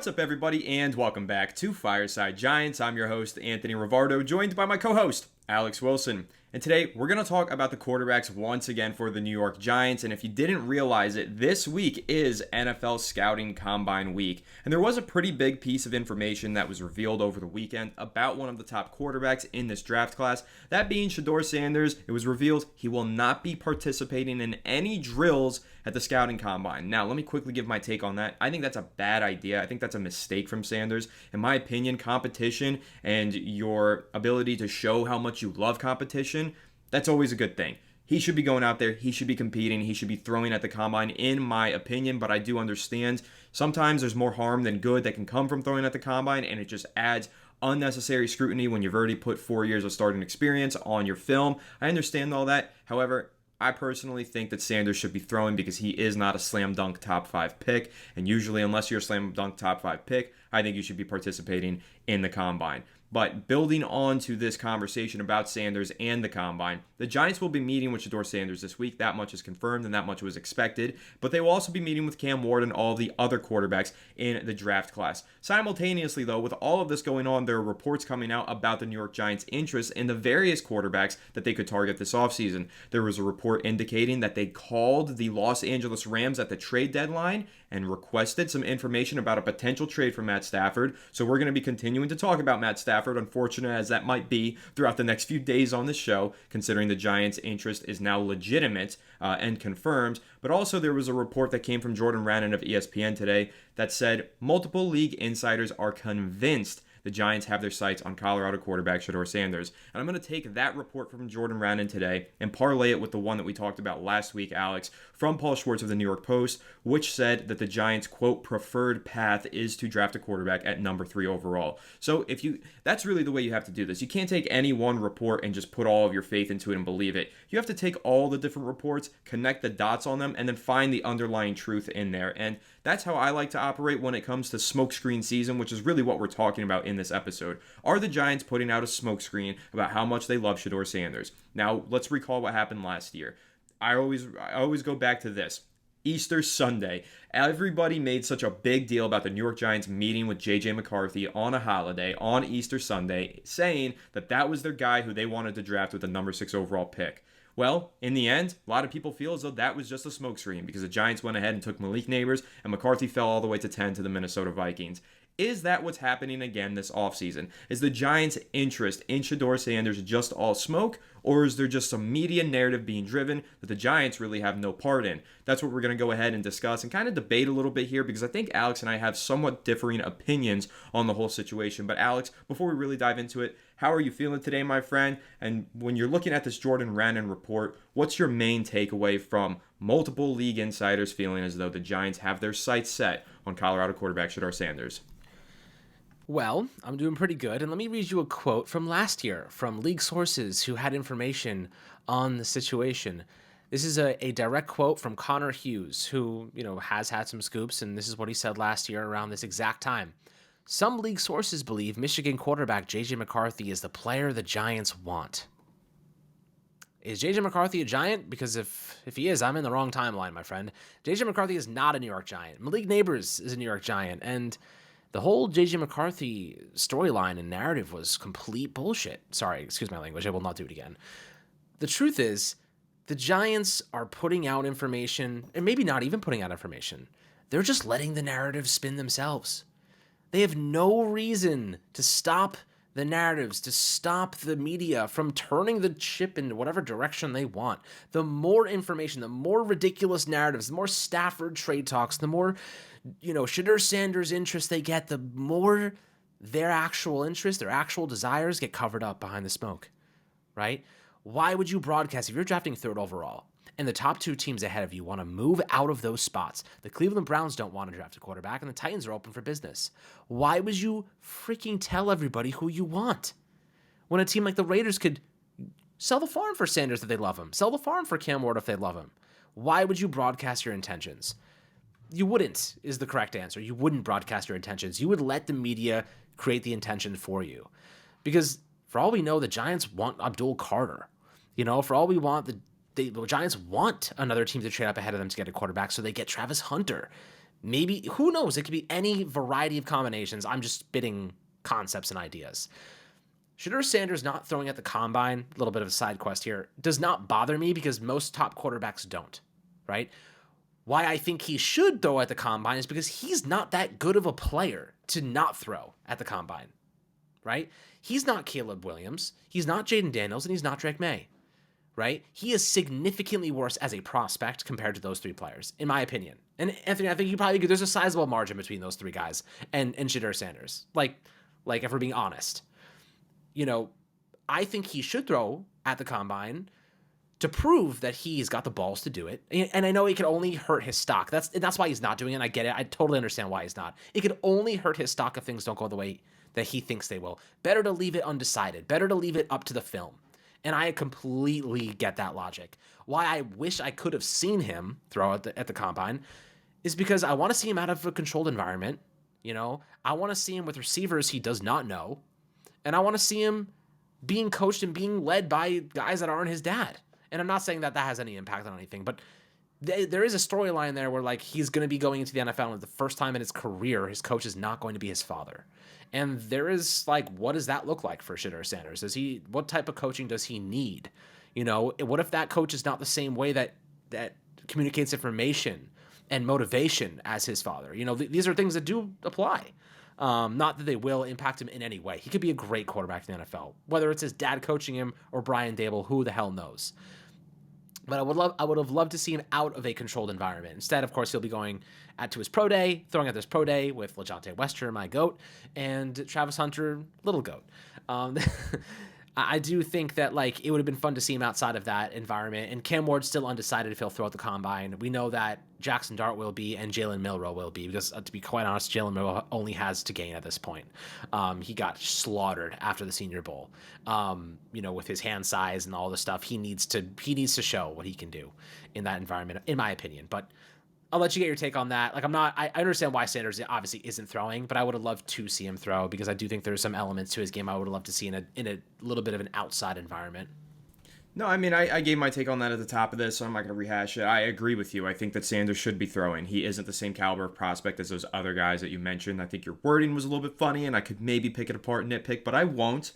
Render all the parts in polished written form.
What's up, everybody, and welcome back to Fireside Giants. I'm your host, Anthony Rivardo, joined by my co-host, Alex Wilson. And today, we're going to talk about the quarterbacks once again for the New York Giants. And if you didn't realize it, this week is NFL Scouting Combine Week. And there was a pretty big piece of information that was revealed over the weekend about one of the top quarterbacks in this draft class. That being Shedeur Sanders. It was revealed he will not be participating in any drills at the Scouting Combine. Now, let me quickly give my take on that. I think that's a bad idea. I think that's a mistake from Sanders. In my opinion, competition and your ability to show how much you love competition, that's always a good thing. He should be going out there. He should be competing. He should be throwing at the combine, in my opinion. But I do understand sometimes there's more harm than good that can come from throwing at the combine, and it just adds unnecessary scrutiny when you've already put 4 years of starting experience on your film. I understand all that. However, I personally think that Sanders should be throwing because he is not a slam dunk top 5 pick. And usually, unless you're a slam dunk top 5 pick, I think you should be participating in the combine. But building on to this conversation about Sanders and the Combine, the Giants will be meeting with Shedeur Sanders this week. That much is confirmed and that much was expected. But they will also be meeting with Cam Ward and all the other quarterbacks in the draft class. Simultaneously, though, with all of this going on, there are reports coming out about the New York Giants' interest in the various quarterbacks that they could target this offseason. There was a report indicating that they called the Los Angeles Rams at the trade deadline and requested some information about a potential trade for Matt Stafford. So we're going to be continuing to talk about Matt Stafford, unfortunate as that might be throughout the next few days on this show, considering the Giants' interest is now legitimate and confirmed. But also there was a report that came from Jordan Rannon of ESPN today that said multiple league insiders are convinced the Giants have their sights on Colorado quarterback Shedeur Sanders. And I'm going to take that report from Jordan Rannon today and parlay it with the one that we talked about last week, Alex, from Paul Schwartz of the New York Post, which said that the Giants' quote preferred path is to draft a quarterback at number 3 overall. So that's really the way you have to do this. You can't take any one report and just put all of your faith into it and believe it. You have to take all the different reports, connect the dots on them, and then find the underlying truth in there. And that's how I like to operate when it comes to smokescreen season, which is really what we're talking about in this episode. Are the Giants putting out a smokescreen about how much they love Shedeur Sanders? Now, let's recall what happened last year. I always go back to this. Easter Sunday. Everybody made such a big deal about the New York Giants meeting with J.J. McCarthy on a holiday, on Easter Sunday, saying that that was their guy who they wanted to draft with the number 6 overall pick. Well, in the end, a lot of people feel as though that was just a smokescreen because the Giants went ahead and took Malik Neighbors, and McCarthy fell all the way to 10 to the Minnesota Vikings. Is that what's happening again this offseason? Is the Giants' interest in Shedeur Sanders just all smoke, or is there just some media narrative being driven that the Giants really have no part in? That's what we're going to go ahead and discuss and kind of debate a little bit here because I think Alex and I have somewhat differing opinions on the whole situation. But Alex, before we really dive into it, how are you feeling today, my friend? And when you're looking at this Jordan Rannon report, what's your main takeaway from multiple league insiders feeling as though the Giants have their sights set on Colorado quarterback Shedeur Sanders? Well, I'm doing pretty good, and let me read you a quote from last year from league sources who had information on the situation. This is a direct quote from Connor Hughes, who, has had some scoops, and this is what he said last year around this exact time. Some league sources believe Michigan quarterback J.J. McCarthy is the player the Giants want. Is J.J. McCarthy a Giant? Because if he is, I'm in the wrong timeline, my friend. J.J. McCarthy is not a New York Giant. Malik Neighbors is a New York Giant, and the whole J.J. McCarthy storyline and narrative was complete bullshit. Sorry, excuse my language. I will not do it again. The truth is, the Giants are putting out information, and maybe not even putting out information. They're just letting the narrative spin themselves. They have no reason to stop the narratives, to stop the media from turning the ship in whatever direction they want. The more information, the more ridiculous narratives, the more Stafford trade talks, the more Shedeur Sanders' interest they get, the more their actual interests, their actual desires get covered up behind the smoke, right? Why would you broadcast if you're drafting 3rd overall and the top 2 teams ahead of you want to move out of those spots? The Cleveland Browns don't want to draft a quarterback and the Titans are open for business. Why would you freaking tell everybody who you want when a team like the Raiders could sell the farm for Sanders if they love him, sell the farm for Cam Ward if they love him? Why would you broadcast your intentions? You wouldn't, is the correct answer. You wouldn't broadcast your intentions. You would let the media create the intention for you. Because for all we know, the Giants want Abdul Carter. For all we want, the Giants want another team to trade up ahead of them to get a quarterback, so they get Travis Hunter. Maybe, who knows? It could be any variety of combinations. I'm just spitting concepts and ideas. Shedeur Sanders not throwing at the combine, a little bit of a side quest here, does not bother me because most top quarterbacks don't, right? Why I think he should throw at the combine is because he's not that good of a player to not throw at the combine, right? He's not Caleb Williams, he's not Jaden Daniels, and he's not Drake May, right? He is significantly worse as a prospect compared to those three players, in my opinion. And Anthony, I think you probably agree there's a sizable margin between those three guys and Shedeur Sanders. Like if we're being honest. I think he should throw at the combine to prove that he's got the balls to do it. And I know it could only hurt his stock. That's why he's not doing it. I get it. I totally understand why he's not. It could only hurt his stock if things don't go the way that he thinks they will. Better to leave it undecided. Better to leave it up to the film. And I completely get that logic. Why I wish I could have seen him throw at the combine is because I want to see him out of a controlled environment. I want to see him with receivers he does not know. And I want to see him being coached and being led by guys that aren't his dad. And I'm not saying that has any impact on anything, but there is a storyline there where he's going to be going into the NFL and the first time in his career, his coach is not going to be his father. And there is what does that look like for Shedeur Sanders? What type of coaching does he need? What if that coach is not the same way that communicates information and motivation as his father? These are things that do apply. Not that they will impact him in any way. He could be a great quarterback in the NFL. Whether it's his dad coaching him or Brian Dable, who the hell knows? But I would have loved to see him out of a controlled environment. Instead, of course, he'll be going to his pro day, throwing at this pro day with LeJonte Wester, my GOAT, and Travis Hunter, little GOAT. I do think that it would have been fun to see him outside of that environment. And Cam Ward's still undecided if he'll throw at the combine. We know that Jackson Dart will be and Jalen Milroe will be because, to be quite honest, Jalen Milroe only has to gain at this point. He got slaughtered after the Senior Bowl. With his hand size and all the stuff, he needs to show what he can do in that environment, in my opinion. But I'll let you get your take on that. I understand why Sanders obviously isn't throwing, but I would have loved to see him throw because I do think there's some elements to his game I would have loved to see in a little bit of an outside environment. No, I gave my take on that at the top of this, so I'm not going to rehash it. I agree with you. I think that Sanders should be throwing. He isn't the same caliber of prospect as those other guys that you mentioned. I think your wording was a little bit funny, and I could maybe pick it apart and nitpick, but I won't.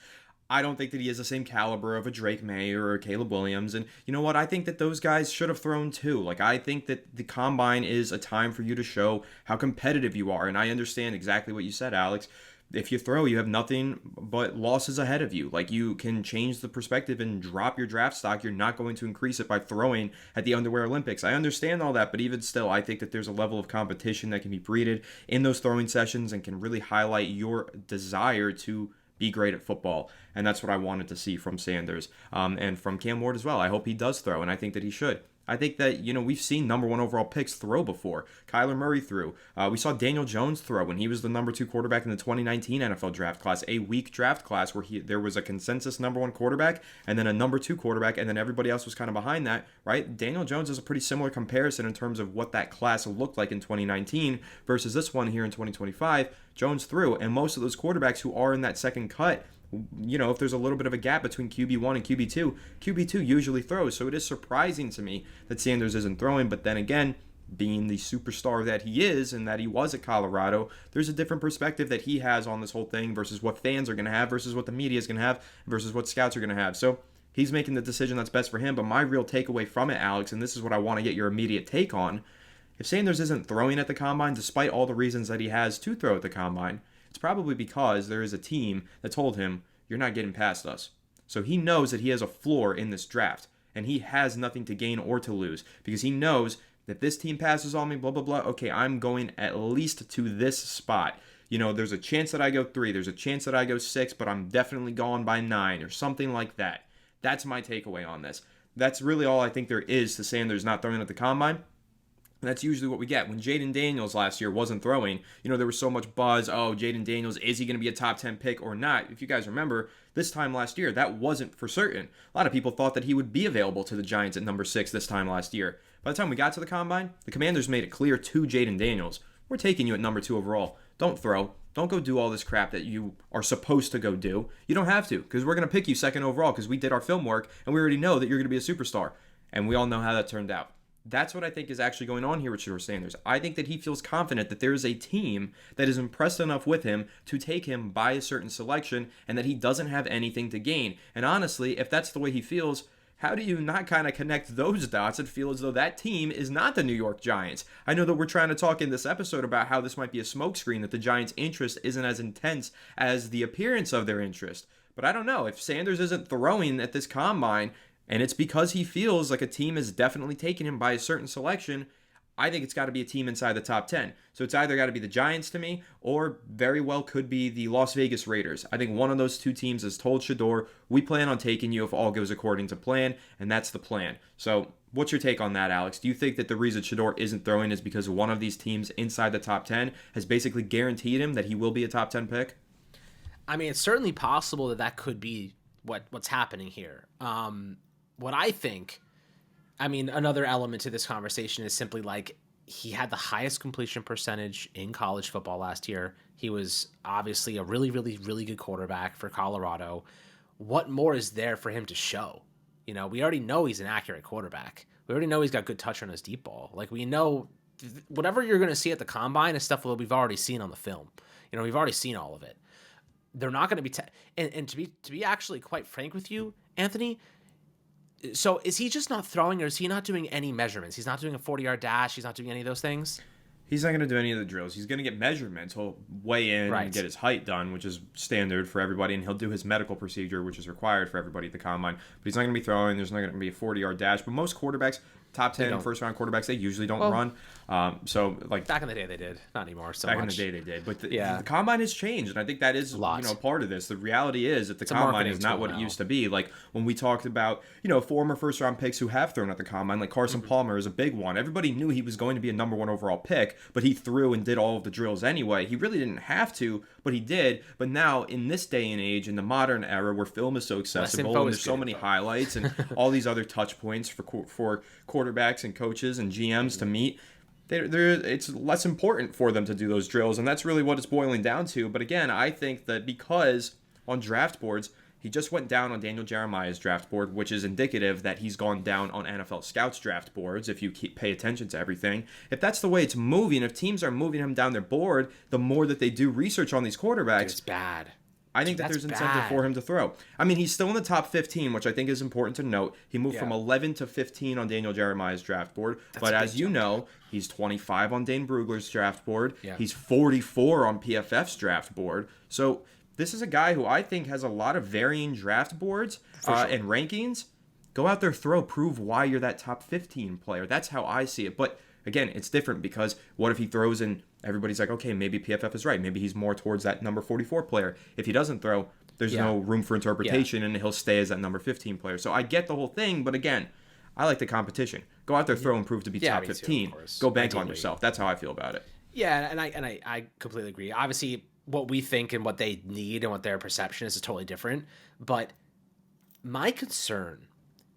I don't think that he is the same caliber of a Drake May or a Caleb Williams. And you know what? I think that those guys should have thrown too. I think that the combine is a time for you to show how competitive you are. And I understand exactly what you said, Alex. If you throw, you have nothing but losses ahead of you. You can change the perspective and drop your draft stock. You're not going to increase it by throwing at the Underwear Olympics. I understand all that, but even still, I think that there's a level of competition that can be breeded in those throwing sessions and can really highlight your desire to be great at football. And that's what I wanted to see from Sanders and from Cam Ward as well. I hope he does throw, and I think that he should. I think that, we've seen number one overall picks throw before. Kyler Murray threw. We saw Daniel Jones throw when he was the number 2 quarterback in the 2019 NFL draft class, a weak draft class where there was a consensus number 1 quarterback and then a number 2 quarterback, and then everybody else was kind of behind that, right? Daniel Jones is a pretty similar comparison in terms of what that class looked like in 2019 versus this one here in 2025. Jones threw, and most of those quarterbacks who are in that second cut, if there's a little bit of a gap between QB1 and QB2, QB2 usually throws. So it is surprising to me that Sanders isn't throwing. But then again, being the superstar that he is and that he was at Colorado, there's a different perspective that he has on this whole thing versus what fans are going to have versus what the media is going to have versus what scouts are going to have. So he's making the decision that's best for him. But my real takeaway from it, Alex, and this is what I want to get your immediate take on, if Sanders isn't throwing at the combine, despite all the reasons that he has to throw at the combine, it's probably because there is a team that told him, you're not getting past us. So he knows that he has a floor in this draft, and he has nothing to gain or to lose, because he knows that this team passes on me, blah, blah, blah. Okay, I'm going at least to this spot. There's a chance that I go 3, there's a chance that I go 6, but I'm definitely gone by 9 or something like that. That's my takeaway on this. That's really all I think there is to Sanders not throwing at the combine. That's usually what we get. When Jaden Daniels last year wasn't throwing, there was so much buzz. Oh, Jaden Daniels, is he going to be a top 10 pick or not? If you guys remember, this time last year, that wasn't for certain. A lot of people thought that he would be available to the Giants at number 6 this time last year. By the time we got to the combine, the Commanders made it clear to Jaden Daniels, we're taking you at number 2 overall. Don't throw. Don't go do all this crap that you are supposed to go do. You don't have to, because we're going to pick you 2nd overall because we did our film work and we already know that you're going to be a superstar. And we all know how that turned out. That's what I think is actually going on here with Shedeur Sanders. I think that he feels confident that there is a team that is impressed enough with him to take him by a certain selection and that he doesn't have anything to gain. And honestly, if that's the way he feels, how do you not kind of connect those dots and feel as though that team is not the New York Giants? I know that we're trying to talk in this episode about how this might be a smokescreen, that the Giants' interest isn't as intense as the appearance of their interest. But I don't know. If Sanders isn't throwing at this combine, and it's because he feels like a team has definitely taken him by a certain selection, I think it's got to be a team inside the top 10. So it's either got to be the Giants to me, or very well could be the Las Vegas Raiders. I think one of those two teams has told Shedeur, we plan on taking you if all goes according to plan, and that's the plan. So what's your take on that, Alex? Do you think that the reason Shedeur isn't throwing is because one of these teams inside the top 10 has basically guaranteed him that he will be a top 10 pick? I mean, it's certainly possible that could be what's happening here. What I think, I mean, another element to this conversation is simply like he had the highest completion percentage in college football last year. He was obviously a really, really, really good quarterback for Colorado. What more is there for him to show? You know, we already know he's an accurate quarterback. We already know he's got good touch on his deep ball. Like, we know whatever you're going to see at the combine is stuff that we've already seen on the film. You know, we've already seen all of it. They're not going to be and to be actually quite frank with you, Anthony. So is he just not throwing, or is he not doing any measurements? He's not doing a 40-yard dash. He's not doing any of those things. He's not going to do any of the drills. He's going to get measurements. He'll weigh in and get his height done, which is standard for everybody, and he'll do his medical procedure, which is required for everybody at the combine. But he's not going to be throwing. There's not going to be a 40-yard dash. But most quarterbacks, top 10 first-round quarterbacks, they usually don't run. So, like, back in the day they did. Not anymore so back much. in the day they did. But the combine has changed, and I think that is part of this. The reality is that the combine is not what it used to be. Like, when we talked about, former first-round picks who have thrown at the combine, like Carson Palmer is a big one. Everybody knew he was going to be a number 1 overall pick, but he threw and did all of the drills anyway. He really didn't have to, but he did. But now, in this day and age, in the modern era where film is so accessible and there's so many highlights and all these other touch points for quarterbacks and coaches and GMs to meet, it's less important for them to do those drills, and that's really what it's boiling down to. But again, I think that because on draft boards, he just went down on Daniel Jeremiah's draft board, which is indicative that he's gone down on NFL Scouts draft boards, if you pay attention to everything. If that's the way it's moving, if teams are moving him down their board, the more that they do research on these quarterbacks, it's bad. I think that there's incentive for him to throw. I mean, he's still in the top 15, which I think is important to note. He moved from 11 to 15 on Daniel Jeremiah's draft board. But as you know, he's 25 on Dane Brugler's draft board. Yeah. He's 44 on PFF's draft board. So this is a guy who I think has a lot of varying draft boards and rankings. Go out there, throw, prove why you're that top 15 player. That's how I see it. But again, it's different because what if he throws and everybody's like, okay, maybe PFF is right. Maybe he's more towards that number 44 player. If he doesn't throw, there's no room for interpretation, and he'll stay as that number 15 player. So I get the whole thing, but again, I like the competition. Go out there, throw, and prove to be top 15. Go bank on yourself. That's how I feel about it. Yeah, and I completely agree. Obviously, what we think and what they need and what their perception is totally different. But my concern,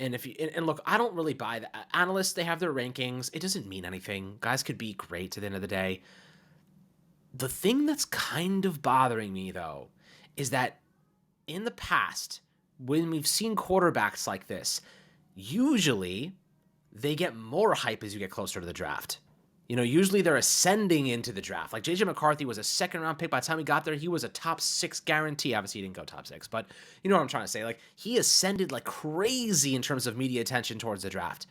and look, I don't really buy that. Analysts, they have their rankings. It doesn't mean anything. Guys could be great at the end of the day. The thing that's kind of bothering me, though, is that in the past, when we've seen quarterbacks like this, usually they get more hype as you get closer to the draft. Usually they're ascending into the draft. Like J.J. McCarthy was a second-round pick. By the time he got there, he was a top 6 guarantee. Obviously, he didn't go top 6, but you know what I'm trying to say. Like, he ascended like crazy in terms of media attention towards the draft.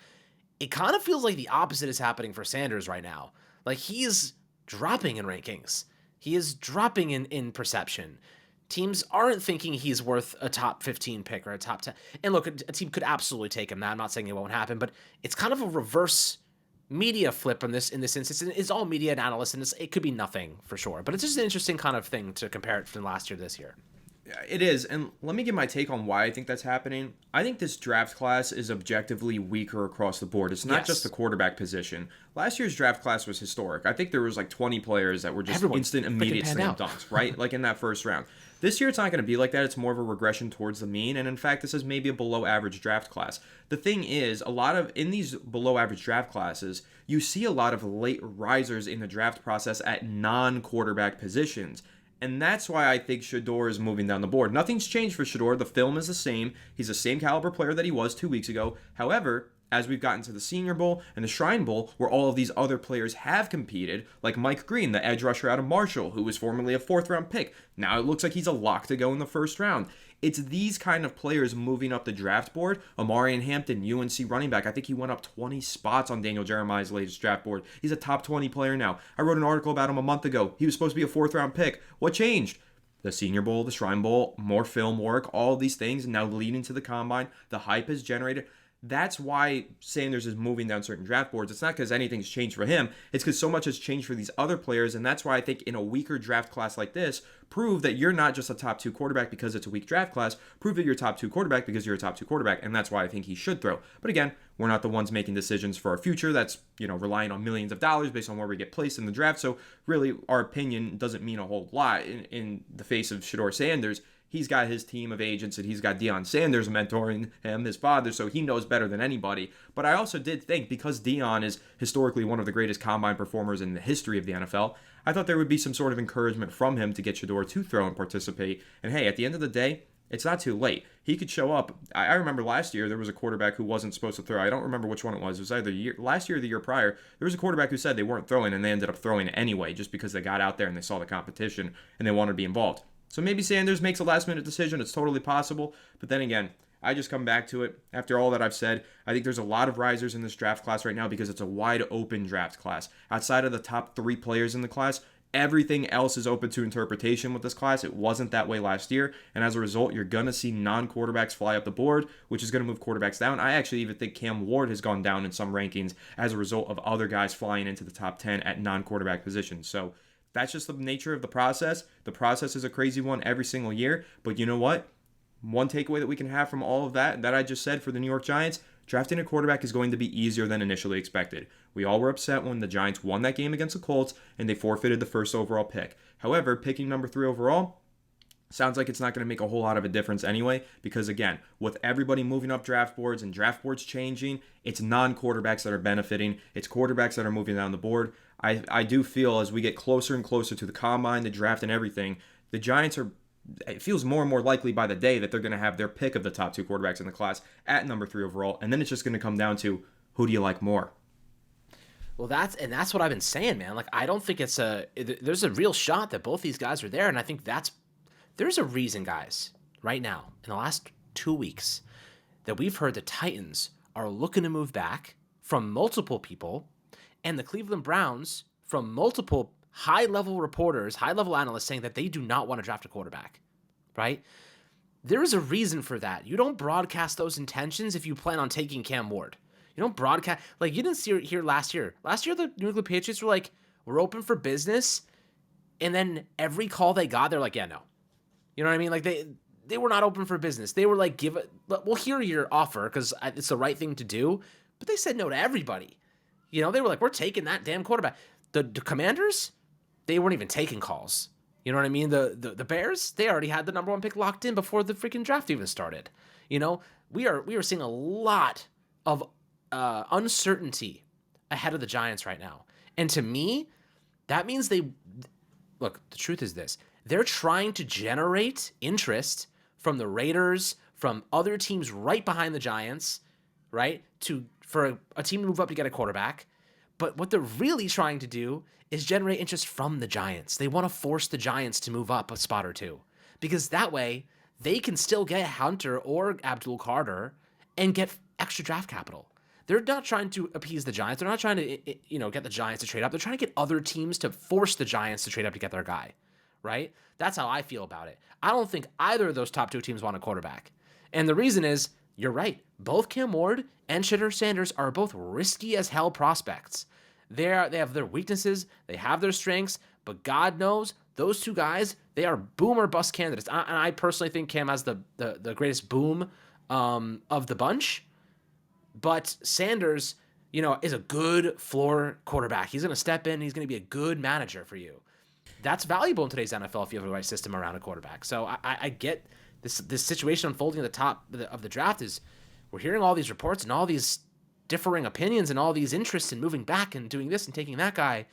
It kind of feels like the opposite is happening for Sanders right now. Like, he is dropping in rankings. He is dropping in perception. Teams aren't thinking he's worth a top 15 pick or a top 10. And look, a team could absolutely take him. Now, I'm not saying it won't happen, but it's kind of a reverse media flip in this instance. It's all media and analysts, and it could be nothing for sure. But it's just an interesting kind of thing to compare it from last year to this year. It is, and let me give my take on why I think that's happening. I think this draft class is objectively weaker across the board. It's not just the quarterback position. Last year's draft class was historic. I think there was like 20 players that were just instant, immediate slam dunks, right? Like in that first round. This year, it's not going to be like that. It's more of a regression towards the mean, and in fact, this is maybe a below-average draft class. The thing is, in these below-average draft classes, you see a lot of late risers in the draft process at non-quarterback positions. And that's why I think Shedeur is moving down the board. Nothing's changed for Shedeur. The film is the same. He's the same caliber player that he was 2 weeks ago. However, as we've gotten to the Senior Bowl and the Shrine Bowl, where all of these other players have competed, like Mike Green, the edge rusher out of Marshall, who was formerly a fourth-round pick. Now it looks like he's a lock to go in the first round. It's these kind of players moving up the draft board. Amarian Hampton, UNC running back. I think he went up 20 spots on Daniel Jeremiah's latest draft board. He's a top 20 player now. I wrote an article about him a month ago. He was supposed to be a fourth-round pick. What changed? The Senior Bowl, the Shrine Bowl, more film work, all these things, now leading to the Combine. The hype is generated. That's why Sanders is moving down certain draft boards. It's not because anything's changed for him. It's because so much has changed for these other players, and that's why I think in a weaker draft class like this, prove that you're not just a top 2 quarterback because it's a weak draft class. Prove that you're a top 2 quarterback because you're a top 2 quarterback, and that's why I think he should throw. But again, we're not the ones making decisions for our future. That's, relying on millions of dollars based on where we get placed in the draft. So really, our opinion doesn't mean a whole lot in the face of Shedeur Sanders. He's got his team of agents and he's got Deion Sanders mentoring him, his father, so he knows better than anybody. But I also did think, because Deion is historically one of the greatest combine performers in the history of the NFL, I thought there would be some sort of encouragement from him to get Shedeur to throw and participate. And hey, at the end of the day, it's not too late. He could show up. I remember last year there was a quarterback who wasn't supposed to throw. I don't remember which one it was. It was either last year or the year prior. There was a quarterback who said they weren't throwing, and they ended up throwing anyway just because they got out there and they saw the competition and they wanted to be involved. So maybe Sanders makes a last-minute decision. It's totally possible. But then again, I just come back to it. After all that I've said, I think there's a lot of risers in this draft class right now because it's a wide-open draft class. Outside of the top 3 players in the class, everything else is open to interpretation with this class. It wasn't that way last year. And as a result, you're going to see non-quarterbacks fly up the board, which is going to move quarterbacks down. I actually even think Cam Ward has gone down in some rankings as a result of other guys flying into the top 10 at non-quarterback positions. So that's just the nature of the process. The process is a crazy one every single year. But you know what? One takeaway that we can have from all of that I just said for the New York Giants, drafting a quarterback is going to be easier than initially expected. We all were upset when the Giants won that game against the Colts and they forfeited the first overall pick. However, picking number 3 overall sounds like it's not going to make a whole lot of a difference anyway, because again, with everybody moving up draft boards and draft boards changing, it's non-quarterbacks that are benefiting. It's quarterbacks that are moving down the board. I do feel as we get closer and closer to the Combine, the draft, and everything, the Giants it feels more and more likely by the day that they're going to have their pick of the top 2 quarterbacks in the class at number 3 overall, and then it's just going to come down to who do you like more. Well, that's what I've been saying, man. Like, I don't think there's a real shot that both these guys are there, and I think there's a reason, guys, right now, in the last 2 weeks, that we've heard the Titans are looking to move back from multiple people, and the Cleveland Browns from multiple high-level reporters, high-level analysts saying that they do not want to draft a quarterback, right? There is a reason for that. You don't broadcast those intentions if you plan on taking Cam Ward. You don't broadcast, like, you didn't see it here last year. Last year, the New England Patriots were like, we're open for business, and then every call they got, they're like, yeah, no. You know what I mean? Like, they were not open for business. They were like, we'll hear your offer because it's the right thing to do, but they said no to everybody. They were like, we're taking that damn quarterback. The Commanders, they weren't even taking calls. You know what I mean? The Bears, they already had the number 1 pick locked in before the freaking draft even started. We are seeing a lot of uncertainty ahead of the Giants right now. And to me, that means look, the truth is this. They're trying to generate interest from the Raiders, from other teams right behind the Giants, right? For a team to move up to get a quarterback. But what they're really trying to do is generate interest from the Giants. They want to force the Giants to move up a spot or 2. Because that way, they can still get Hunter or Abdul Carter and get extra draft capital. They're not trying to appease the Giants. They're not trying to, get the Giants to trade up. They're trying to get other teams to force the Giants to trade up to get their guy, right? That's how I feel about it. I don't think either of those top 2 teams want a quarterback. And the reason is, you're right. Both Cam Ward and Shedeur Sanders are both risky as hell prospects. They have their weaknesses, they have their strengths, but God knows those 2 guys, they are boom or bust candidates. And I personally think Cam has the greatest boom of the bunch. But Sanders, is a good floor quarterback. He's going to step in. He's going to be a good manager for you. That's valuable in today's NFL if you have the right system around a quarterback. So I get this situation unfolding at the top of the draft is we're hearing all these reports and all these differing opinions and all these interests in moving back and doing this and taking that guy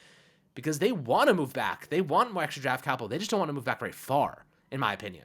because they want to move back. They want more extra draft capital. They just don't want to move back very far, in my opinion.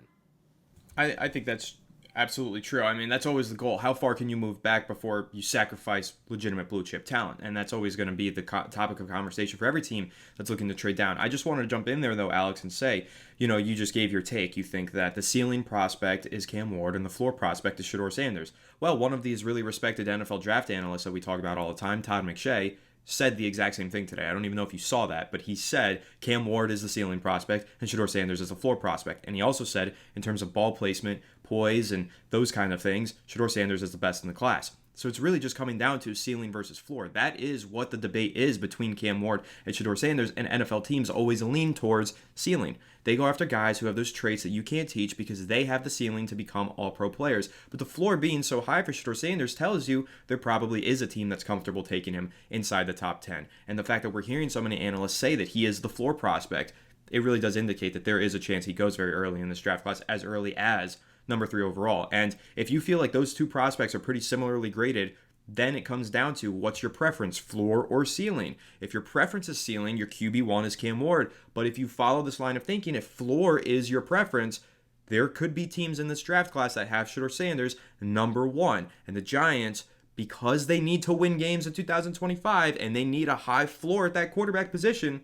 I think that's Absolutely true. I mean, that's always the goal. How far can you move back before you sacrifice legitimate blue chip talent? And that's always going to be the topic of conversation for every team that's looking to trade down. I just wanted to jump in there, though, Alex, and say, you just gave your take. You think that the ceiling prospect is Cam Ward and the floor prospect is Shedeur Sanders. Well, one of these really respected NFL draft analysts that we talk about all the time, Todd McShay, said the exact same thing today. I don't even know if you saw that, but he said Cam Ward is the ceiling prospect and Shedeur Sanders is the floor prospect. And he also said, in terms of ball placement, poise, and those kind of things, Shedeur Sanders is the best in the class. So it's really just coming down to ceiling versus floor. That is what the debate is between Cam Ward and Shedeur Sanders, and NFL teams always lean towards ceiling. They go after guys who have those traits that you can't teach because they have the ceiling to become all-pro players. But the floor being so high for Shedeur Sanders tells you there probably is a team that's comfortable taking him inside the top 10. And the fact that we're hearing so many analysts say that he is the floor prospect, it really does indicate that there is a chance he goes very early in this draft class, as early as number 3 overall. And if you feel like those two prospects are pretty similarly graded, then it comes down to what's your preference, floor or ceiling. If your preference is ceiling, your QB1 is Cam Ward. But if you follow this line of thinking, if floor is your preference, there could be teams in this draft class that have Shedeur Sanders number 1. And the Giants, because they need to win games in 2025 and they need a high floor at that quarterback position,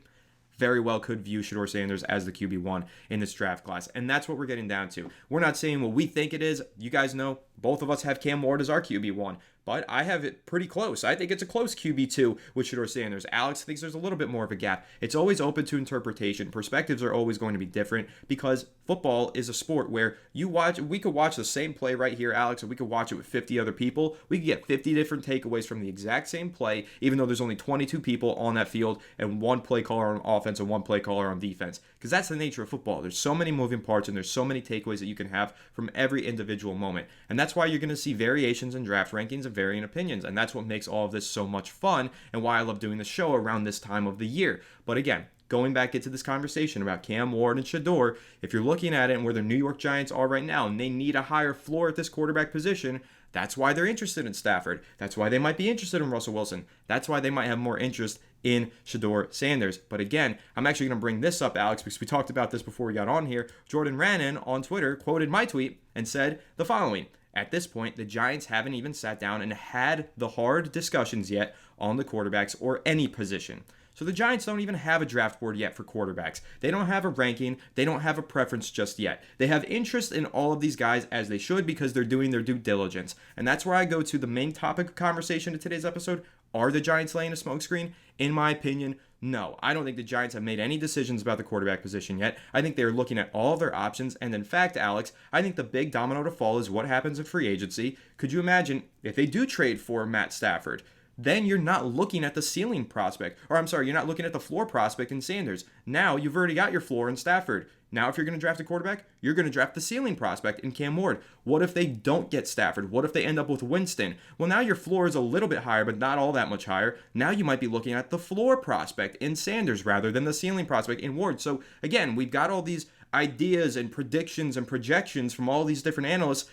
very well could view Shedeur Sanders as the QB1 in this draft class. And that's what we're getting down to. We're not saying what we think it is. You guys know both of us have Cam Ward as our QB1, but I have it pretty close. I think it's a close QB2 with Shedeur Sanders. Alex thinks there's a little bit more of a gap. It's always open to interpretation. Perspectives are always going to be different because football is a sport where we could watch the same play right here, Alex, and we could watch it with 50 other people. We could get 50 different takeaways from the exact same play, even though there's only 22 people on that field and one play caller on offense and one play caller on defense. Because that's the nature of football. There's so many moving parts and there's so many takeaways that you can have from every individual moment. And that's why you're going to see variations in draft rankings and varying opinions. And that's what makes all of this so much fun and why I love doing the show around this time of the year. But again, going back into this conversation about Cam Ward and Shedeur, if you're looking at it and where the New York Giants are right now and they need a higher floor at this quarterback position, that's why they're interested in Stafford. That's why they might be interested in Russell Wilson. That's why they might have more interest in Shedeur Sanders. But again, I'm actually going to bring this up, Alex, because we talked about this before we got on here. Jordan Rannon on Twitter quoted my tweet and said the following: at this point, the Giants haven't even sat down and had the hard discussions yet on the quarterbacks or any position. So the Giants don't even have a draft board yet for quarterbacks. They don't have a ranking. They don't have a preference just yet. They have interest in all of these guys, as they should, because they're doing their due diligence. And that's where I go to the main topic of conversation in today's episode. Are the Giants laying a smokescreen? In my opinion, no. I don't think the Giants have made any decisions about the quarterback position yet. I think they're looking at all of their options. And in fact, Alex, I think the big domino to fall is what happens in free agency. Could you imagine if they do trade for Matt Stafford? Then you're not looking at the ceiling prospect. Or I'm sorry, you're not looking at the floor prospect in Sanders. Now you've already got your floor in Stafford. Now if you're going to draft a quarterback, you're going to draft the ceiling prospect in Cam Ward. What if they don't get Stafford? What if they end up with Winston? Well, now your floor is a little bit higher, but not all that much higher. Now you might be looking at the floor prospect in Sanders rather than the ceiling prospect in Ward. So again, we've got all these ideas and predictions and projections from all these different analysts.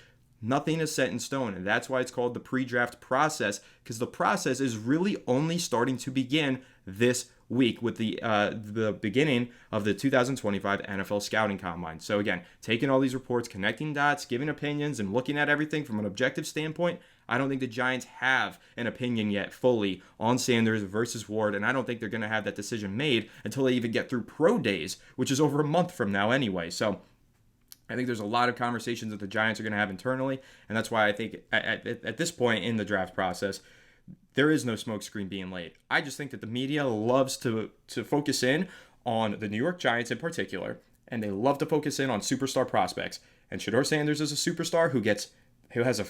Nothing is set in stone, and that's why it's called the pre-draft process, because the process is really only starting to begin this week with the beginning of the 2025 NFL Scouting Combine. So again, taking all these reports, connecting dots, giving opinions, and looking at everything from an objective standpoint, I don't think the Giants have an opinion yet fully on Sanders versus Ward, and I don't think they're going to have that decision made until they even get through pro days, which is over a month from now anyway. So I think there's a lot of conversations that the Giants are going to have internally, and that's why I think at this point in the draft process, there is no smokescreen being laid. I just think that the media loves to focus in on the New York Giants in particular, and they love to focus in on superstar prospects. And Shedeur Sanders is a superstar who has a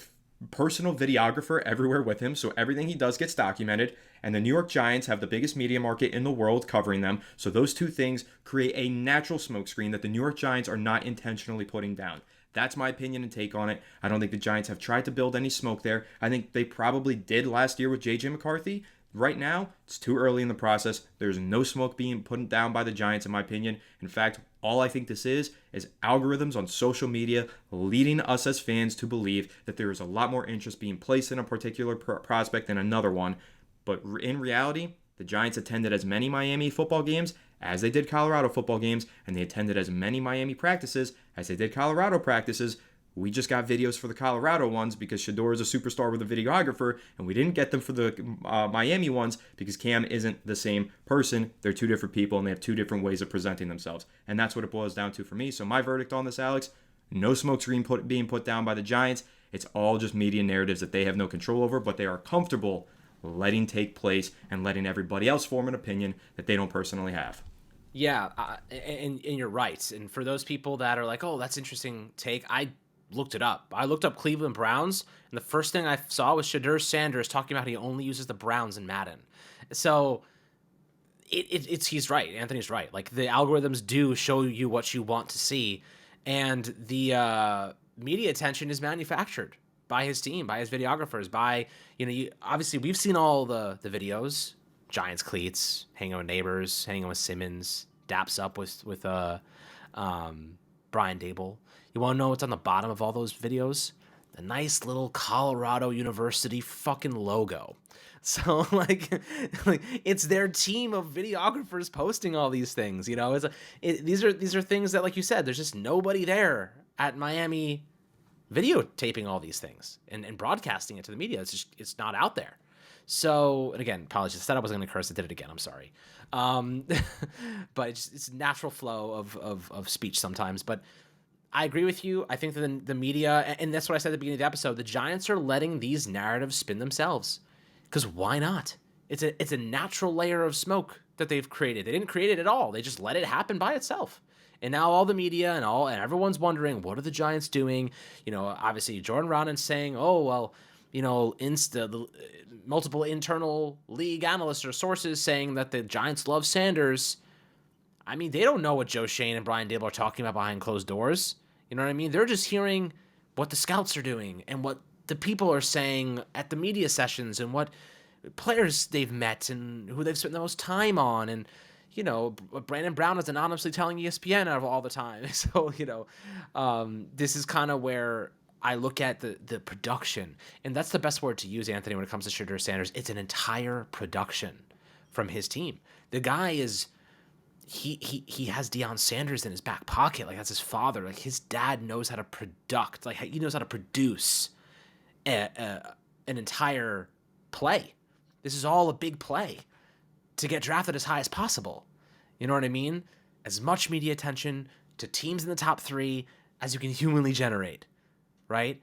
personal videographer everywhere with him, so everything he does gets documented, and the New York Giants have the biggest media market in the world covering them, so those two things create a natural smokescreen that the New York Giants are not intentionally putting down. That's my opinion and take on it. I don't think the Giants have tried to build any smoke there. I think they probably did last year with J.J. McCarthy. Right now, it's too early in the process. There's no smoke being put down by the Giants, in my opinion. In fact, all I think this is algorithms on social media leading us as fans to believe that there is a lot more interest being placed in a particular prospect than another one. But in reality, the Giants attended as many Miami football games as they did Colorado football games, and they attended as many Miami practices as they did Colorado practices We just got videos for the Colorado ones because Shador is a superstar with a videographer, and we didn't get them for the Miami ones because Cam isn't the same person. They're two different people, and they have two different ways of presenting themselves. And that's what it boils down to for me. So my verdict on this, Alex, no smokescreen being put down by the Giants. It's all just media narratives that they have no control over, but they are comfortable letting take place and letting everybody else form an opinion that they don't personally have. Yeah, and you're right. And for those people that are like, oh, that's interesting take, I looked it up. I looked up Cleveland Browns, and the first thing I saw was Shedeur Sanders talking about he only uses the Browns in Madden. So he's right. Anthony's right. Like, the algorithms do show you what you want to see, and the media attention is manufactured by his team, by his videographers, by, obviously we've seen all the videos, Giants cleats, hanging with neighbors, hanging with Simmons, daps up with Brian Dable. You want to know what's on the bottom of all those videos? The nice little Colorado University fucking logo. So like it's their team of videographers posting all these things. These are things that, like you said, there's just nobody there at Miami videotaping all these things and broadcasting it to the media. It's not out there. So, and again, apologies. I said I wasn't going to curse. I did it again. I'm sorry. But it's natural flow of speech sometimes. But I agree with you. I think that the media, and that's what I said at the beginning of the episode, the Giants are letting these narratives spin themselves. Because why not? It's a natural layer of smoke that they've created. They didn't create it at all. They just let it happen by itself. And now all the media and everyone's wondering, what are the Giants doing? Obviously Jordan Raanan saying, oh, well, multiple internal league analysts or sources saying that the Giants love Sanders. I mean, they don't know what Joe Shane and Brian Dable are talking about behind closed doors. You know what I mean? They're just hearing what the scouts are doing and what the people are saying at the media sessions and what players they've met and who they've spent the most time on. And, Brandon Brown is anonymously telling ESPN all the time. So, this is kind of where I look at the production, and that's the best word to use, Anthony, when it comes to Shedeur Sanders. It's an entire production from his team. The guy is, he has Deion Sanders in his back pocket. Like, that's his father. Like, his dad knows how to product. Like, he knows how to produce an entire play. This is all a big play to get drafted as high as possible. You know what I mean? As much media attention to teams in the top 3 as you can humanly generate. Right?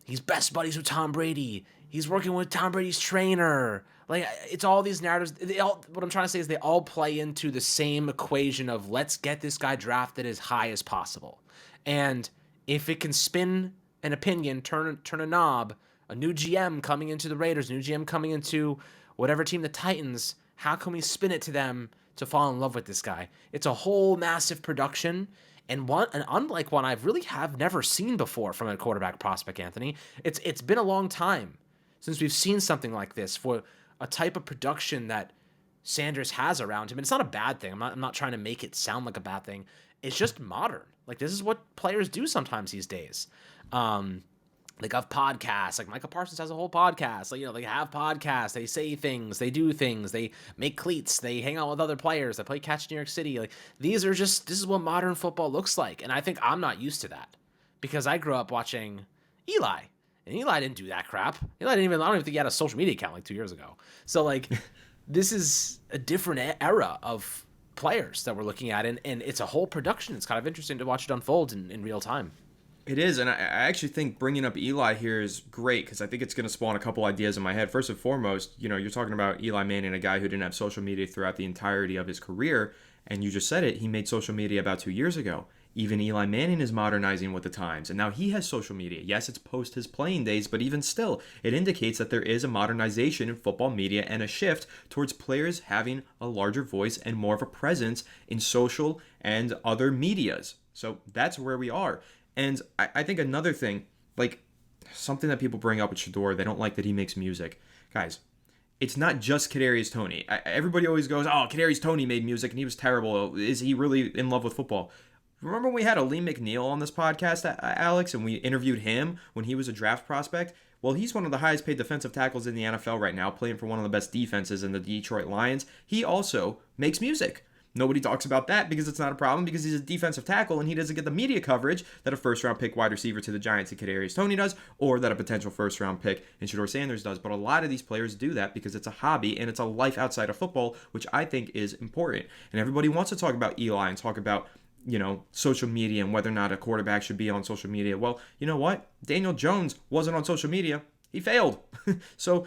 He's best buddies with Tom Brady. He's working with Tom Brady's trainer. Like, it's all these narratives. What I'm trying to say is they all play into the same equation of let's get this guy drafted as high as possible. And if it can spin an opinion, turn a knob, a new GM coming into the Raiders, a new GM coming into whatever team, the Titans, how can we spin it to them to fall in love with this guy? It's a whole massive production. And unlike one I've really never seen before from a quarterback prospect, Anthony. It's been a long time since we've seen something like this for a type of production that Sanders has around him. And it's not a bad thing. I'm not trying to make it sound like a bad thing. It's just modern. Like, this is what players do sometimes these days. Like, of podcasts, like Michael Parsons has a whole podcast. Like, they have podcasts, they say things, they do things, they make cleats, they hang out with other players, they play catch in New York City. Like, this is what modern football looks like. And I think I'm not used to that because I grew up watching Eli, and Eli didn't do that crap. I don't even think he had a social media account like 2 years ago. So, like, this is a different era of players that we're looking at, and it's a whole production. It's kind of interesting to watch it unfold in real time. It is, and I actually think bringing up Eli here is great because I think it's going to spawn a couple ideas in my head. First and foremost, you're talking about Eli Manning, a guy who didn't have social media throughout the entirety of his career, and you just said it, he made social media about 2 years ago. Even Eli Manning is modernizing with the times, and now he has social media. Yes, it's post his playing days, but even still, it indicates that there is a modernization in football media and a shift towards players having a larger voice and more of a presence in social and other medias. So that's where we are. And I think another thing, like something that people bring up with Shedeur, they don't like that he makes music. Guys, it's not just Kadarius Toney. Everybody always goes, oh, Kadarius Toney made music and he was terrible. Is he really in love with football? Remember when we had Aleem McNeil on this podcast, Alex, and we interviewed him when he was a draft prospect? Well, he's one of the highest paid defensive tackles in the NFL right now, playing for one of the best defenses in the Detroit Lions. He also makes music. Nobody talks about that because it's not a problem because he's a defensive tackle and he doesn't get the media coverage that a first-round pick wide receiver to the Giants in Kadarius Toney does, or that a potential first-round pick in Shedeur Sanders does. But a lot of these players do that because it's a hobby and it's a life outside of football, which I think is important. And everybody wants to talk about Eli and talk about social media and whether or not a quarterback should be on social media. Well, you know what? Daniel Jones wasn't on social media. He failed. So,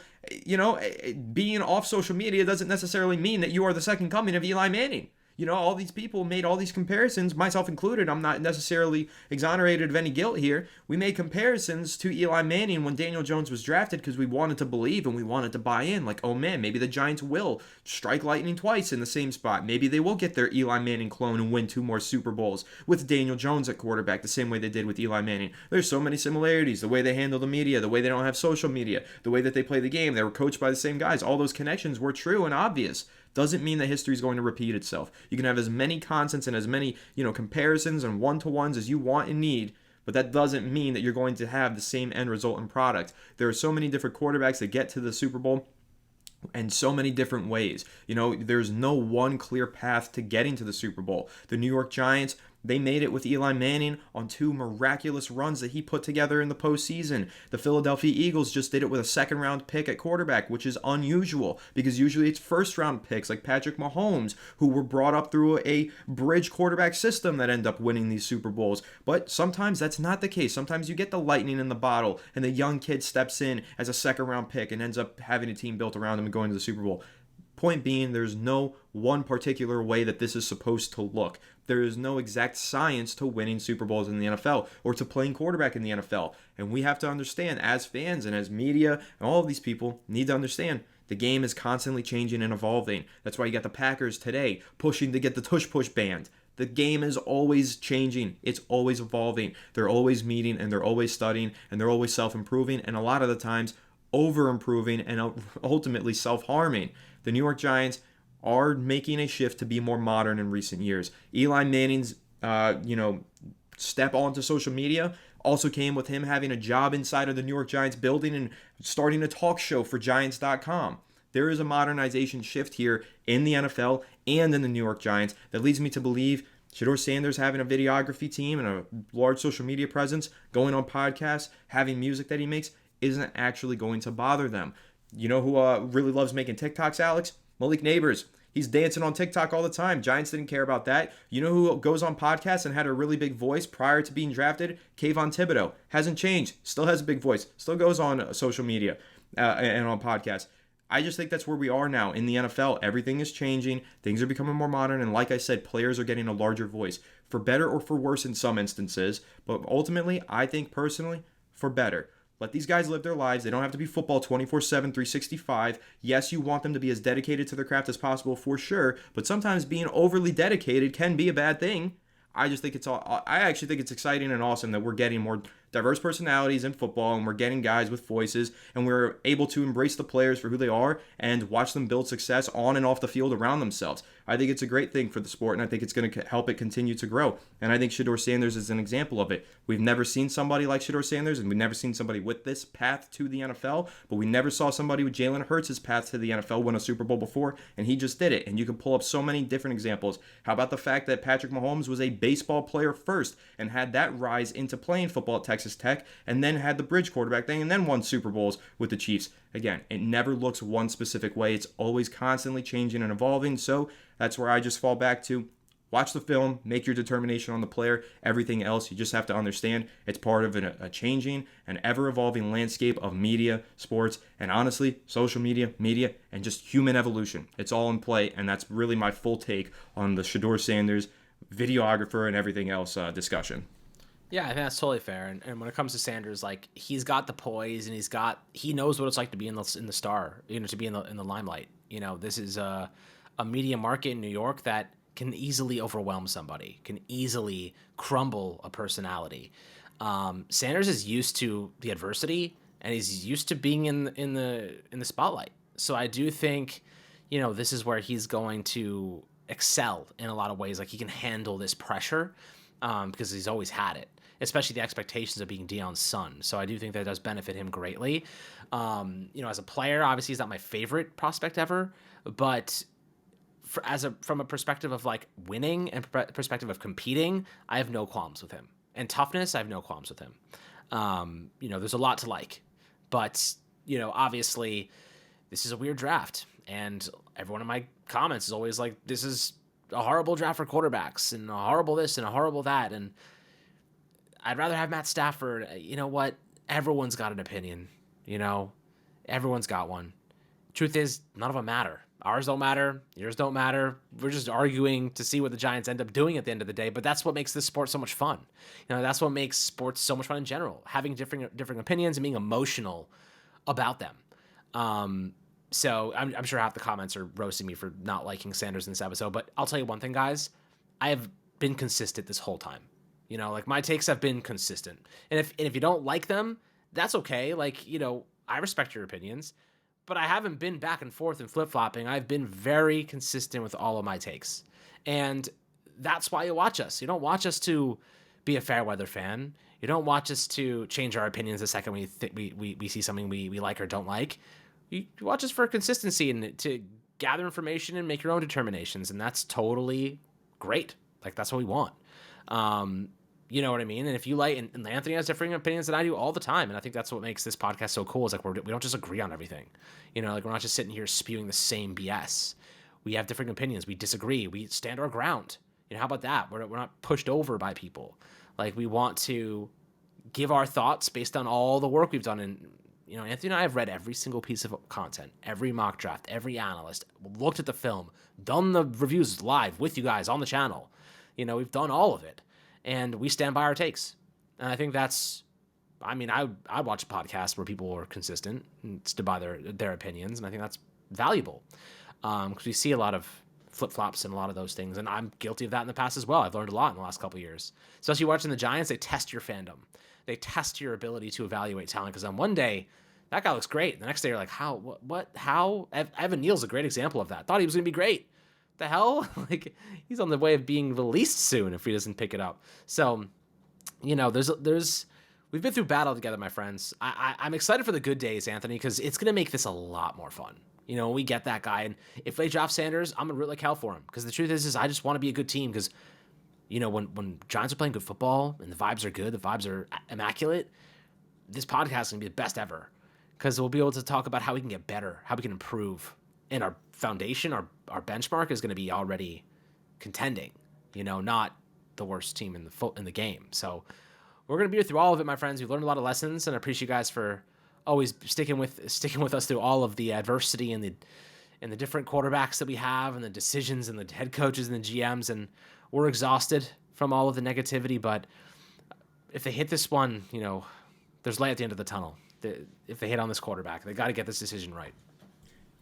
being off social media doesn't necessarily mean that you are the second coming of Eli Manning. All these people made all these comparisons, myself included. I'm not necessarily exonerated of any guilt here. We made comparisons to Eli Manning when Daniel Jones was drafted because we wanted to believe and we wanted to buy in. Like, oh man, maybe the Giants will strike lightning twice in the same spot. Maybe they will get their Eli Manning clone and win 2 more Super Bowls with Daniel Jones at quarterback, the same way they did with Eli Manning. There's so many similarities. The way they handle the media, the way they don't have social media, the way that they play the game. They were coached by the same guys. All those connections were true and obvious. Doesn't mean that history is going to repeat itself. You can have as many constants and as many, comparisons and one-to-ones as you want and need, but that doesn't mean that you're going to have the same end result and product. There are so many different quarterbacks that get to the Super Bowl in so many different ways. There's no one clear path to getting to the Super Bowl. The New York Giants, they made it with Eli Manning on 2 miraculous runs that he put together in the postseason. The Philadelphia Eagles just did it with a second-round pick at quarterback, which is unusual because usually it's first-round picks like Patrick Mahomes, who were brought up through a bridge quarterback system that end up winning these Super Bowls. But sometimes that's not the case. Sometimes you get the lightning in the bottle and the young kid steps in as a second-round pick and ends up having a team built around him and going to the Super Bowl. Point being, there's no one particular way that this is supposed to look. There is no exact science to winning Super Bowls in the NFL or to playing quarterback in the NFL. And we have to understand, as fans and as media, and all of these people need to understand, the game is constantly changing and evolving. That's why you got the Packers today pushing to get the tush-push banned. The game is always changing. It's always evolving. They're always meeting and they're always studying and they're always self-improving and a lot of the times over-improving and ultimately self-harming. The New York Giants are making a shift to be more modern in recent years. Eli Manning's, step onto social media also came with him having a job inside of the New York Giants building and starting a talk show for Giants.com. There is a modernization shift here in the NFL and in the New York Giants that leads me to believe Shedeur Sanders having a videography team and a large social media presence, going on podcasts, having music that he makes, isn't actually going to bother them. You know who really loves making TikToks, Alex? Malik Neighbors. He's dancing on TikTok all the time. Giants didn't care about that. You know who goes on podcasts and had a really big voice prior to being drafted? Kayvon Thibodeau. Hasn't changed. Still has a big voice. Still goes on social media and on podcasts. I just think that's where we are now in the NFL. Everything is changing. Things are becoming more modern. And like I said, players are getting a larger voice. For better or for worse in some instances. But ultimately, I think personally, for better. Let these guys live their lives. They don't have to be football 24/7, 365. Yes, you want them to be as dedicated to their craft as possible for sure, but sometimes being overly dedicated can be a bad thing. I actually think it's exciting and awesome that we're getting more diverse personalities in football and we're getting guys with voices and we're able to embrace the players for who they are and watch them build success on and off the field around themselves. I think it's a great thing for the sport and I think it's going to help it continue to grow. And I think Shedeur Sanders is an example of it. We've never seen somebody like Shedeur Sanders and we've never seen somebody with this path to the NFL, but we never saw somebody with Jalen Hurts' path to the NFL win a Super Bowl before, and he just did it. And you can pull up so many different examples. How about the fact that Patrick Mahomes was a baseball player first and had that rise into playing football at Texas Tech and then had the bridge quarterback thing and then won Super Bowls with the Chiefs. Again, it never looks one specific way. It's always constantly changing and evolving. So that's where I just fall back to. Watch the film, make your determination on the player. Everything else, you just have to understand it's part of a changing and ever-evolving landscape of media, sports, and honestly, social media, and just human evolution. It's all in play, and that's really my full take on the Shedeur Sanders videographer and everything else discussion. Yeah, I think that's totally fair. And when it comes to Sanders, like he's got the poise and he knows what it's like to be in the star, to be in the limelight. This is a media market in New York that can easily overwhelm somebody, can easily crumble a personality. Sanders is used to the adversity and he's used to being in the spotlight. So I do think, this is where he's going to excel in a lot of ways. Like he can handle this pressure because he's always had it, especially the expectations of being Deion's son. So I do think that does benefit him greatly. As a player, obviously he's not my favorite prospect ever, but from a perspective of like winning and perspective of competing, I have no qualms with him. And toughness, I have no qualms with him. There's a lot to like, but obviously this is a weird draft, and everyone in my comments is always like, this is a horrible draft for quarterbacks and a horrible this and a horrible that. And I'd rather have Matt Stafford. You know what? Everyone's got an opinion, everyone's got one. Truth is, none of them matter. Ours don't matter. Yours don't matter. We're just arguing to see what the Giants end up doing at the end of the day. But that's what makes this sport so much fun. That's what makes sports so much fun in general. Having different opinions and being emotional about them. So I'm sure half the comments are roasting me for not liking Sanders in this episode. But I'll tell you one thing, guys. I have been consistent this whole time. My takes have been consistent. And if you don't like them, that's okay. I respect your opinions. But I haven't been back and forth and flip-flopping. I've been very consistent with all of my takes. And that's why you watch us. You don't watch us to be a fair weather fan. You don't watch us to change our opinions the second we see something we like or don't like. You watch us for consistency and to gather information and make your own determinations. And that's totally great. That's what we want. You know what I mean? And if you like, and Anthony has differing opinions than I do all the time. And I think that's what makes this podcast so cool is we don't just agree on everything. We're not just sitting here spewing the same BS. We have different opinions. We disagree. We stand our ground. How about that? We're not pushed over by people. We want to give our thoughts based on all the work we've done. And, Anthony and I have read every single piece of content, every mock draft, every analyst, looked at the film, done the reviews live with you guys on the channel. We've done all of it. And we stand by our takes. And I think that's, I watch a podcast where people are consistent and stick by their opinions. And I think that's valuable. Because we see a lot of flip-flops and a lot of those things. And I'm guilty of that in the past as well. I've learned a lot in the last couple of years. Especially watching the Giants, they test your fandom. They test your ability to evaluate talent. Because on one day, that guy looks great. The next day, you're like, how, what, how? Evan Neal's a great example of that. Thought he was going to be great. The hell? He's on the way of being released soon if he doesn't pick it up. So, there's we've been through battle together, my friends. I'm excited for the good days, Anthony, because it's gonna make this a lot more fun. We get that guy, and if they draft Sanders, I'm gonna root like hell for him. Because the truth is I just want to be a good team. Because when Giants are playing good football and the vibes are good, the vibes are immaculate, this podcast is gonna be the best ever. Because we'll be able to talk about how we can get better, how we can improve. And our foundation, our benchmark is going to be already contending, not the worst team in the game. So we're going to be through all of it, my friends. We've learned a lot of lessons, and I appreciate you guys for always sticking with us through all of the adversity and the different quarterbacks that we have and the decisions and the head coaches and the GMs. And we're exhausted from all of the negativity, but if they hit this one, there's light at the end of the tunnel. If they hit on this quarterback, they got to get this decision right.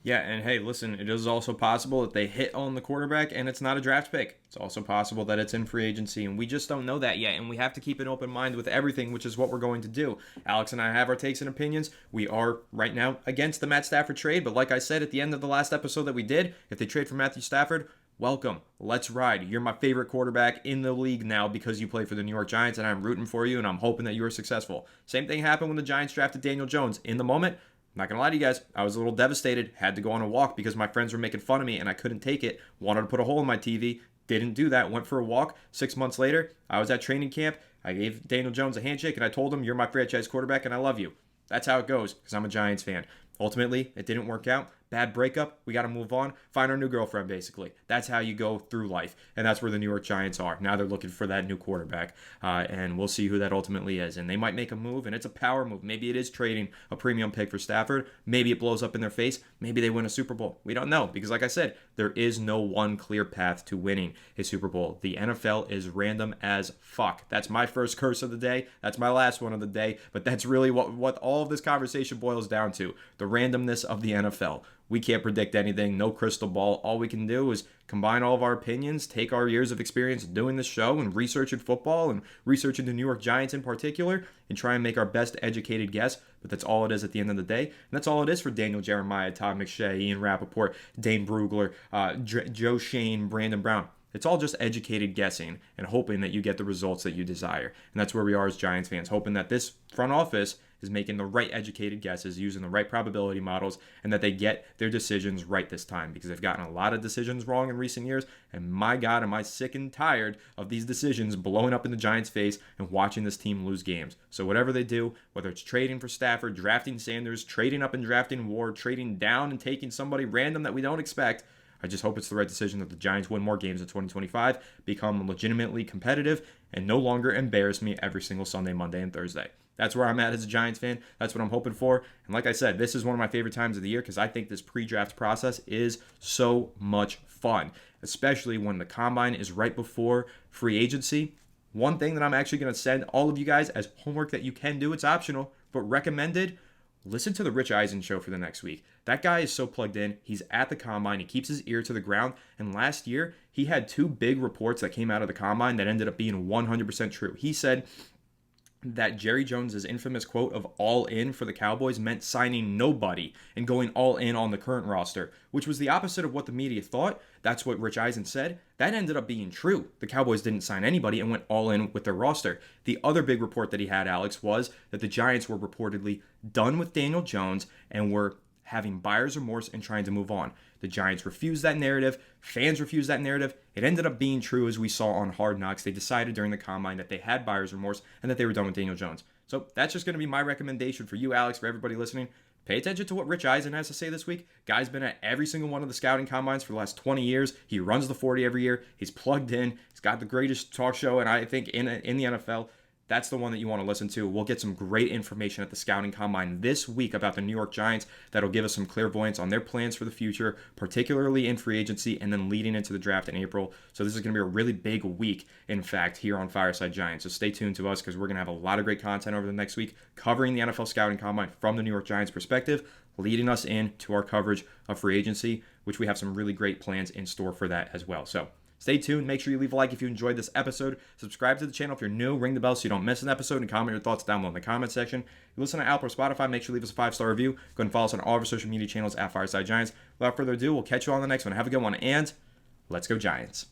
Yeah, and hey, listen, it is also possible that they hit on the quarterback and it's not a draft pick. It's also possible that it's in free agency, and we just don't know that yet, and we have to keep an open mind with everything, which is what we're going to do. Alex and I have our takes and opinions. We are, right now, against the Matt Stafford trade, but like I said at the end of the last episode that we did, if they trade for Matthew Stafford, welcome. Let's ride. You're my favorite quarterback in the league now because you play for the New York Giants, and I'm rooting for you, and I'm hoping that you are successful. Same thing happened when the Giants drafted Daniel Jones. In the moment, not going to lie to you guys, I was a little devastated, had to go on a walk because my friends were making fun of me and I couldn't take it, wanted to put a hole in my TV, didn't do that, went for a walk. 6 months later, I was at training camp, I gave Daniel Jones a handshake and I told him, you're my franchise quarterback and I love you. That's how it goes because I'm a Giants fan. Ultimately, it didn't work out. Bad breakup. We got to move on. Find our new girlfriend, basically. That's how you go through life. And that's where the New York Giants are. Now they're looking for that new quarterback. And we'll see who that ultimately is. And they might make a move, and it's a power move. Maybe it is trading a premium pick for Stafford. Maybe it blows up in their face. Maybe they win a Super Bowl. We don't know. Because like I said, there is no one clear path to winning a Super Bowl. The NFL is random as fuck. That's my first curse of the day. That's my last one of the day. But that's really what all of this conversation boils down to. The randomness of the NFL. We can't predict anything, no crystal ball. All we can do is combine all of our opinions, take our years of experience doing this show and researching football and researching the New York Giants in particular and try and make our best educated guess. But that's all it is at the end of the day. And that's all it is for Daniel Jeremiah, Todd McShay, Ian Rappaport, Dane Brugler, Joe Shane, Brandon Brown. It's all just educated guessing and hoping that you get the results that you desire. And that's where we are as Giants fans, hoping that this front office is making the right educated guesses, using the right probability models, and that they get their decisions right this time, because they've gotten a lot of decisions wrong in recent years. And my God, am I sick and tired of these decisions blowing up in the Giants' face and watching this team lose games. So whatever they do, whether it's trading for Stafford, drafting Sanders, trading up and drafting Ward, trading down and taking somebody random that we don't expect, I just hope it's the right decision, that the Giants win more games in 2025, become legitimately competitive, and no longer embarrass me every single Sunday, Monday, and Thursday. That's where I'm at as a Giants fan. That's what I'm hoping for. And like I said, this is one of my favorite times of the year, because I think this pre-draft process is so much fun, especially when the combine is right before free agency. One thing that I'm actually going to send all of you guys as homework that you can do, it's optional, but recommended, listen to the Rich Eisen show for the next week. That guy is so plugged in. He's at the combine. He keeps his ear to the ground. And last year, he had 2 big reports that came out of the combine that ended up being 100% true. He said that Jerry Jones' infamous quote of all in for the Cowboys meant signing nobody and going all in on the current roster, which was the opposite of what the media thought. That's what Rich Eisen said. That ended up being true. The Cowboys didn't sign anybody and went all in with their roster. The other big report that he had, Alex, was that the Giants were reportedly done with Daniel Jones and were having buyer's remorse and trying to move on. The Giants refused that narrative. Fans refused that narrative. It ended up being true, as we saw on Hard Knocks. They decided during the combine that they had buyer's remorse and that they were done with Daniel Jones. So that's just going to be my recommendation for you, Alex, for everybody listening. Pay attention to what Rich Eisen has to say this week. Guy's been at every single one of the scouting combines for the last 20 years. He runs the 40 every year. He's plugged in. He's got the greatest talk show, and I think in the NFL. That's the one that you want to listen to. We'll get some great information at the scouting combine this week about the New York Giants that'll give us some clairvoyance on their plans for the future, particularly in free agency and then leading into the draft in April. So this is going to be a really big week, in fact, here on Fireside Giants. So stay tuned to us, because we're going to have a lot of great content over the next week covering the NFL scouting combine from the New York Giants perspective, leading us into our coverage of free agency, which we have some really great plans in store for that as well. So stay tuned. Make sure you leave a like if you enjoyed this episode. Subscribe to the channel if you're new. Ring the bell so you don't miss an episode, and comment your thoughts down below in the comment section. If you listen to Apple or Spotify, make sure you leave us a 5-star review. Go ahead and follow us on all of our social media channels at Fireside Giants. Without further ado, we'll catch you on the next one. Have a good one, and let's go Giants.